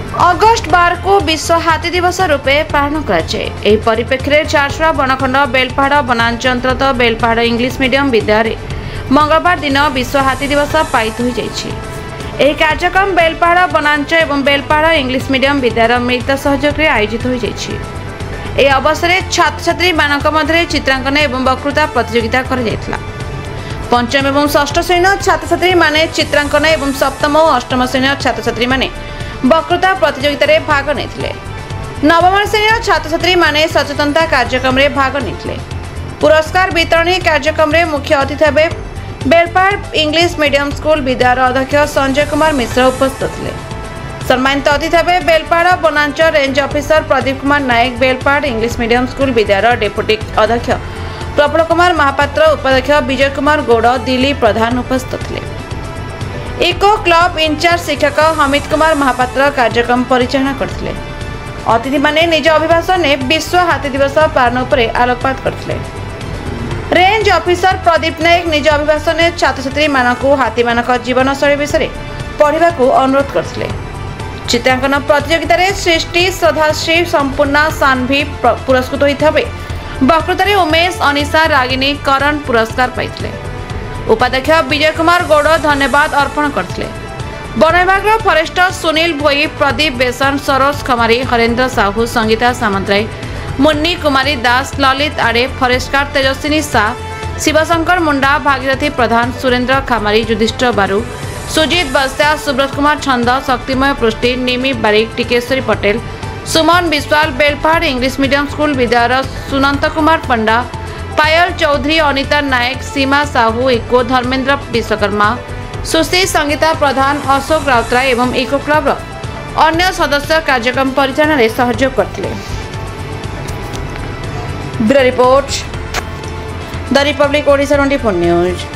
August 12 को विश्व हाथी दिवस रूपे पालन कराए। परिप्रेक्षी में झारसुगुड़ा बनखंड बेलपाहाड़ वनांचल अंतर्गत बेलपाहाड़ इंग्लिश मीडियम विद्यालय मंगलवार दिन विश्व हाथी दिवस पालित हो जाए। कार्यक्रम बेलपाहाड़ वनांचल एवं बेलपाहाड़ इंग्लिश मीडियम विद्यालय मिलित सहयोग आयोजित हो जाए। अवसर में छात्र छात्री मध्य चित्रांकन एवं वक्तृता प्रतियोगिता कर पंचम एवं षष्ठ श्रेणी छात्र छात्री माने चित्रांकन एवं सप्तम और अष्टम श्रेणी छात्र छात्री माने वक्तृता प्रतियोगिता रे भाग नेथिले। नवम श्रेणी छात्र छात्री माने सचेतनता कार्यक्रम रे भाग नेथिले। पुरस्कार वितरण कार्यक्रम रे मुख्य अतिथि भाବେ बेलपाहाड़ इंग्लिश मीडियम स्कूल विद्यालय अध्यक्ष संजय कुमार मिश्र उपस्थित थे। सम्मानित अतिथि भाବେ बेलपाहाड़ वनांचल range officer Pradeep Kumar Nayak, बेलपाहाड़ English medium school विद्यालय डेप्यूटी अध्यक्ष प्रफुल्ल कुमार महापात्र, उपाध्यक्ष विजय कुमार गौड़, दिलीप प्रधान उपस्थित थे। इको क्लब इंचार्ज शिक्षक हमिद कुमार महापात्र कार्यक्रम परिचालना करथिले। अतिथि माने निज अभिभाषण में विश्व हाथी दिवस पालन पर आलोकपात करथिले। रेंज ऑफिसर प्रदीप नायक निज अभिभाषण में छात्र छात्री मानकु हाथी मानक जीवन शैली विषय पढ़ा अनुरोध करथिले। चित्रांकन प्रतियोगिता रे सृष्टि श्रद्धाश्री संपूर्णा सान्वी पुरस्कृत होता है। वक्तृतारे उमेश, अनिशा, रागिनी, करण पुरस्कार पाइथिले। उपाध्यक्ष विजय कुमार गौड़ धन्यवाद अर्पण करथिले। वन विभाग फरेस्टर सुनील भोई, प्रदीप बेसन, सरोज खमारी, हरेन्द्र साहू, संगीता सामंतराय, मुन्नी कुमारी दास, ललित आड़े, फरेस्टगार्ड तेजस्विनी शाह, शिवशंकर मुंडा, भागीरथी प्रधान, सुरेंद्र खामारी, युधिष्ठिर बारू, सुजीत बस्या, सुब्रत कुमार छंद, शक्तिमय पृष्टि, निमी बारिक, टिकेश्वरी पटेल, सुमन विश्वाल, बेलपाहाड़ इंग्लिश मीडियम स्कूल विद्यालय सुनंत कुमार पंडा, पायल चौधरी, अनिता नायक, सीमा साहू, इको धर्मेंद्र विश्वकर्मा, सुश्री संगीता प्रधान, अशोक राउतराय एवं इको क्लब अन्य सदस्य कार्यक्रम परिचालन में सहयोग करथिले। Bureau report the Republic Odisha 24 news.